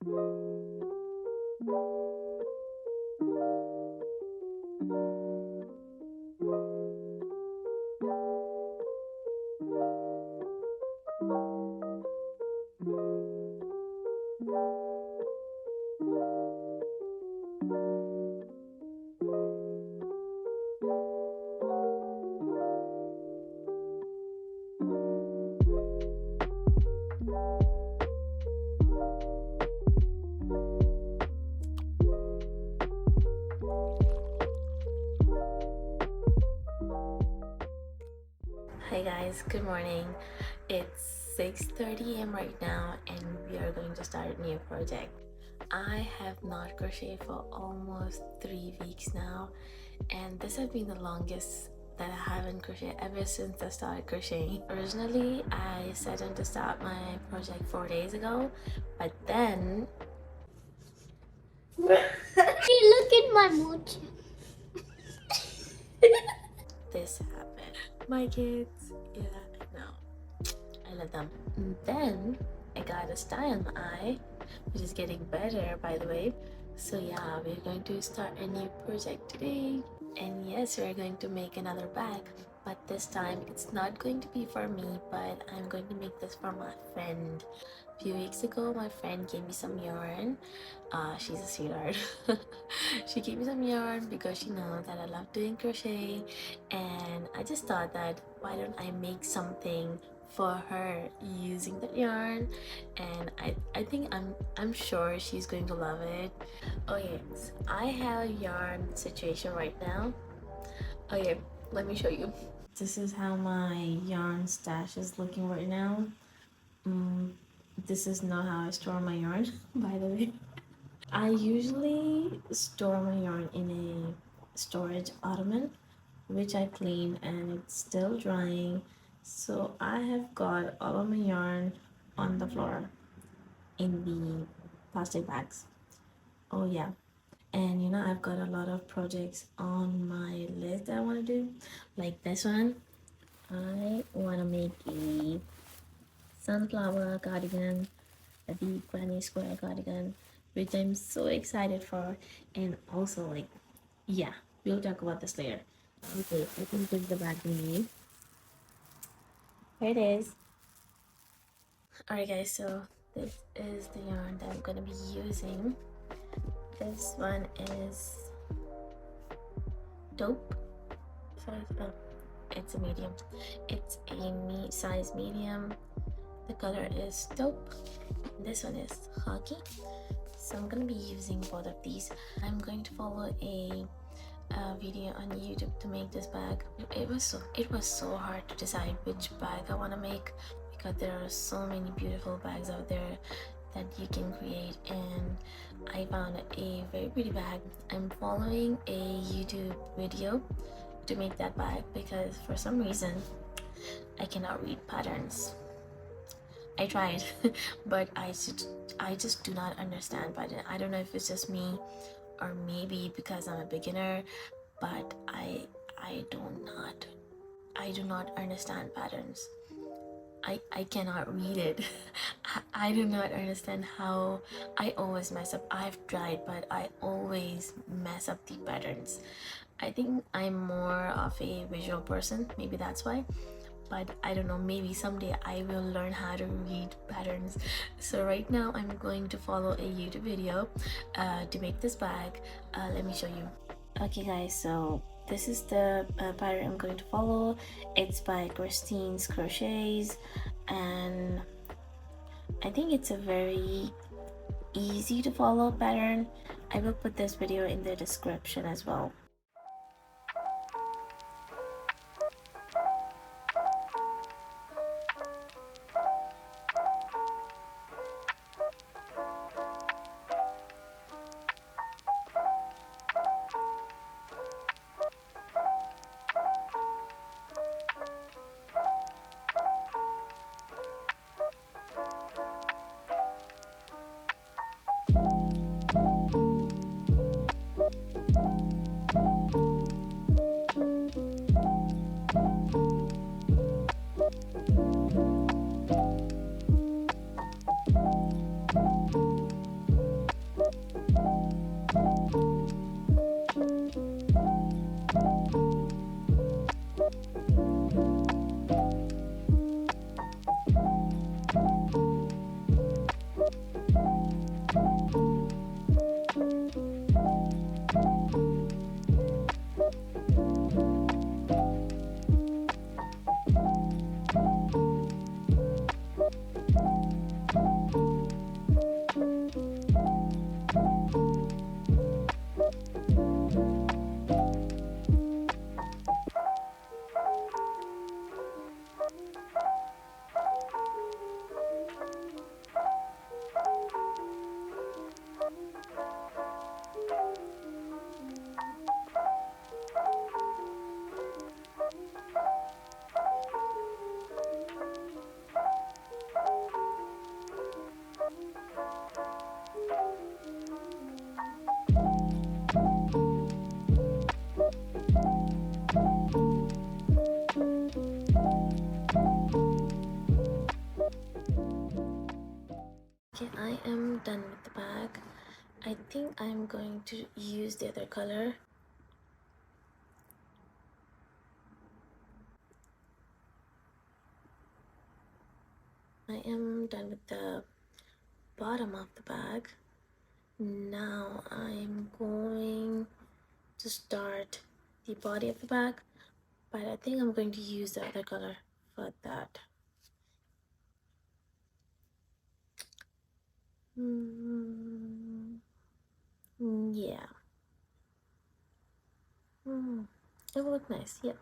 Hi guys, good morning. It's 6:30 a.m. right now and we are going to start a new project. I have not crocheted for almost 3 weeks now, and this has been the longest that I haven't crocheted ever since I started crocheting. Originally, I set on to start my project 4 days ago, but then Look at my mooch. this happened. My kids, yeah, I know. I love them. And then I got a sty on my eye, which is getting better, by the way. So yeah, we're going to start a new project today. And yes, we're going to make another bag, but this time it's not going to be for me, but I'm going to make this for my friend. A few weeks ago, my friend gave me some yarn. She's a sweetheart. She gave me some yarn because she knows that I love doing crochet, and I just thought that why don't I make something for her using the yarn, and I think I'm sure she's going to love it. Okay, so I have a yarn situation right now. Okay, let me show you. This is how my yarn stash is looking right now. This is not how I store my yarn, by the way. I usually store my yarn in a storage ottoman, which I clean and it's still drying. So I have got all of my yarn on the floor in the plastic bags. Oh yeah, and you know, I've got a lot of projects on my list that I want to do, like this one. I want to make a sunflower cardigan, a deep granny square cardigan, which I'm so excited for. And also, like, yeah, we'll talk about this later. Okay, I think this is the bag we need. Here it is. Alright guys, so this is the yarn that I'm gonna be using. This one is Dope. It's a medium. It's a size medium. The color is Dope. This one is Hockey. So I'm gonna be using both of these. I'm going to follow a video on YouTube to make this bag. It was so hard to decide which bag I want to make because there are so many beautiful bags out there that you can create, and I found a very pretty bag. I'm following a YouTube video to make that bag because for some reason I cannot read patterns. I tried but I just do not understand pattern. I don't know if it's just me or maybe because I'm a beginner, but I do not understand patterns. I cannot read it. I do not understand how I always mess up. I've tried, but I always mess up the patterns. I think I'm more of a visual person, maybe that's why. But I don't know, maybe someday I will learn how to read patterns. So right now I'm going to follow a YouTube video to make this bag. Let me show you. Okay guys, so this is the pattern I'm going to follow. It's by Christine's Crochets, and I think it's a very easy to follow pattern. I will put this video in the description as well. Okay, I am done with the bag. I think I'm going to use the other color. I am done with the bottom of the bag. Now I'm going to start the body of the bag, but I think I'm going to use the other color for that. Yeah. It will look nice, yeah.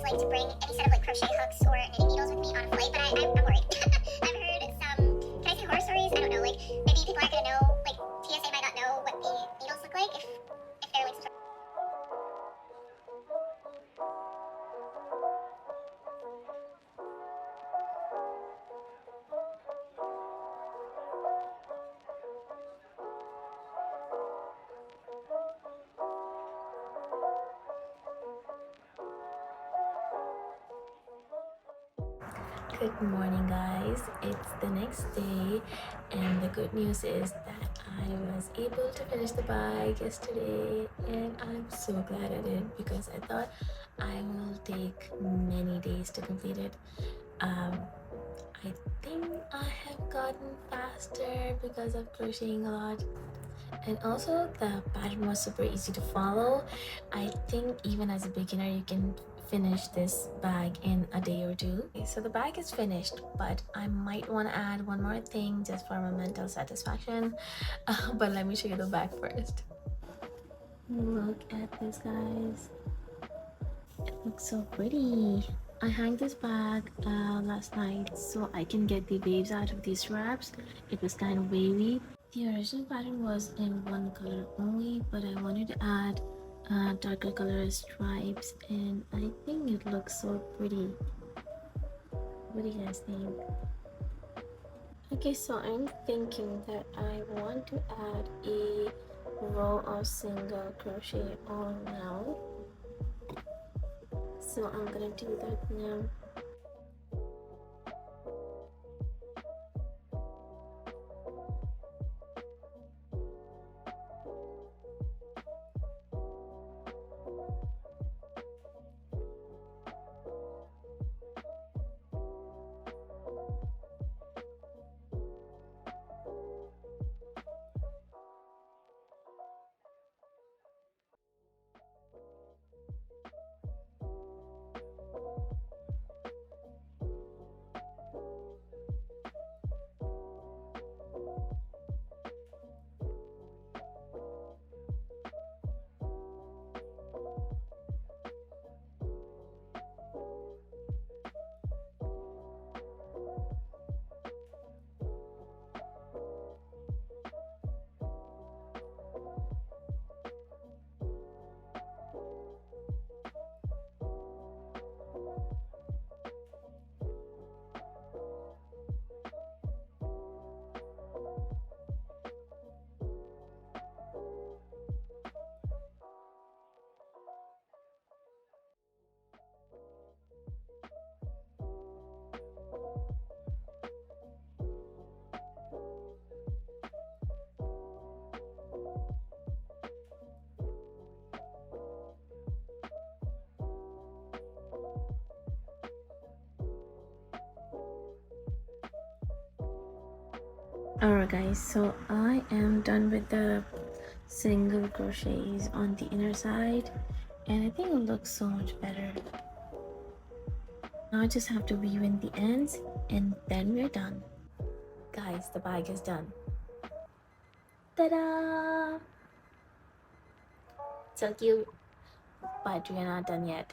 To bring any set of like crochet hooks or knitting needles with me on a flight, but I'm worried. I've heard some, can I say horror stories? I don't know, like maybe people aren't gonna know, like TSA might not know what the needles look like if they're like some sort of Good morning, guys. It's the next day, and the good news is that I was able to finish the bag yesterday, and I'm so glad I did because I thought I will take many days to complete it. I think I have gotten faster because of crocheting a lot, and also the pattern was super easy to follow. I think even as a beginner you can finish this bag in a day or two. Okay, so the bag is finished, but I might want to add one more thing just for my mental satisfaction. But let me show you the bag first. Look at this, guys. It looks so pretty. I hung this bag last night so I can get the waves out of these straps. It was kind of wavy. The original pattern was in one color only, but I wanted to add darker color stripes, and I think it looks so pretty. What do you guys think? Okay, so I'm thinking that I want to add a row of single crochet all around. So I'm gonna do that now. Alright guys, so I am done with the single crochets on the inner side, and I think it looks so much better. Now I just have to weave in the ends and then we're done. Guys, the bag is done. Ta-da! So cute, but we're not done yet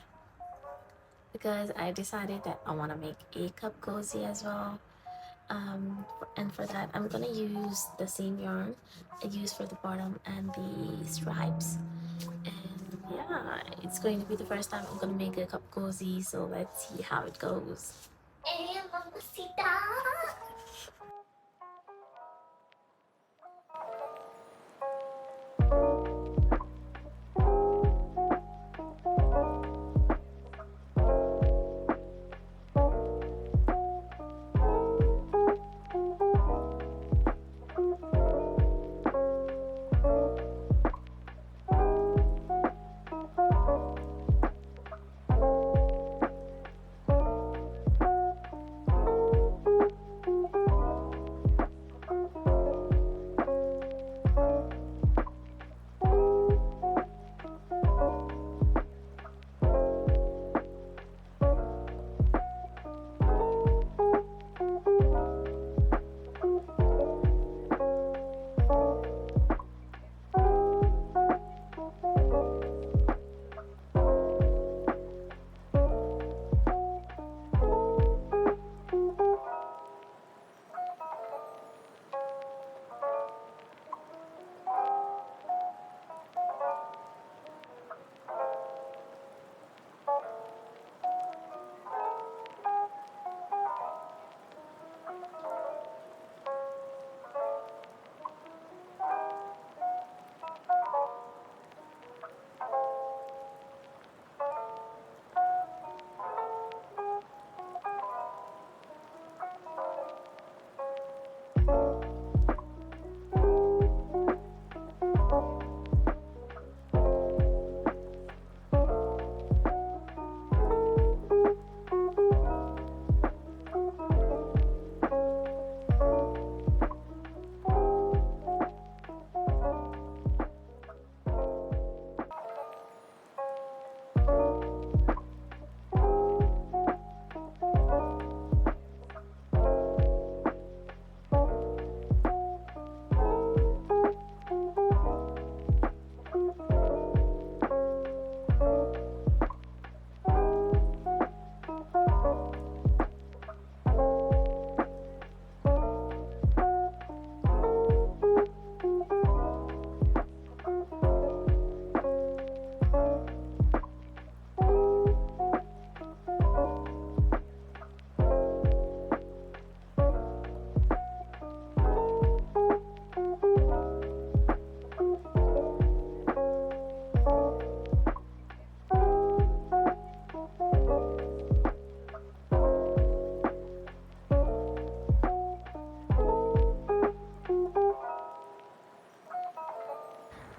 because I decided that I want to make a cup cozy as well. And for that I'm gonna use the same yarn I used for the bottom and the stripes, and yeah, it's going to be the first time I'm gonna make a cup cozy, so let's see how it goes. Hey, mamacita!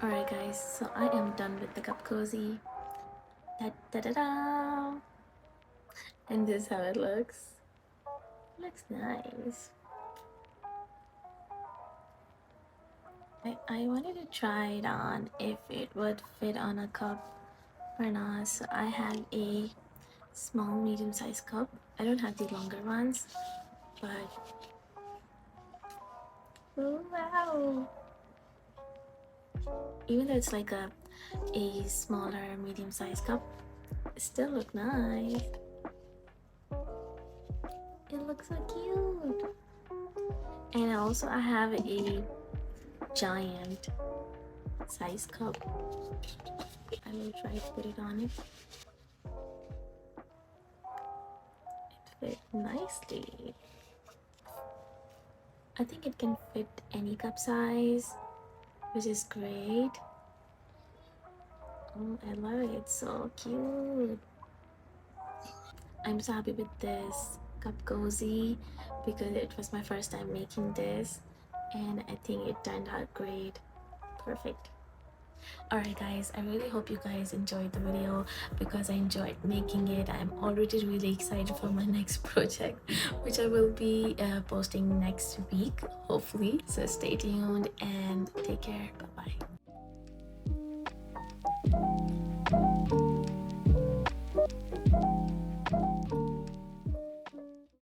Alright guys, so I am done with the cup cozy. Da da da da! And this is how it looks. Looks nice. I wanted to try it on if it would fit on a cup or not. So I have a small medium-sized cup. I don't have the longer ones, but oh wow! Even though it's like a smaller medium-sized cup, it still look nice. It looks so cute. And also I have a giant size cup. I will try to put it on it. It fit nicely. I think it can fit any cup size, which is great. Oh, I love it. It's so cute. I'm so happy with this cup cozy because it was my first time making this, and I think it turned out great. Perfect. Alright guys, I really hope you guys enjoyed the video because I enjoyed making it. I'm already really excited for my next project, which I will be posting next week hopefully. So stay tuned and take care. Bye bye.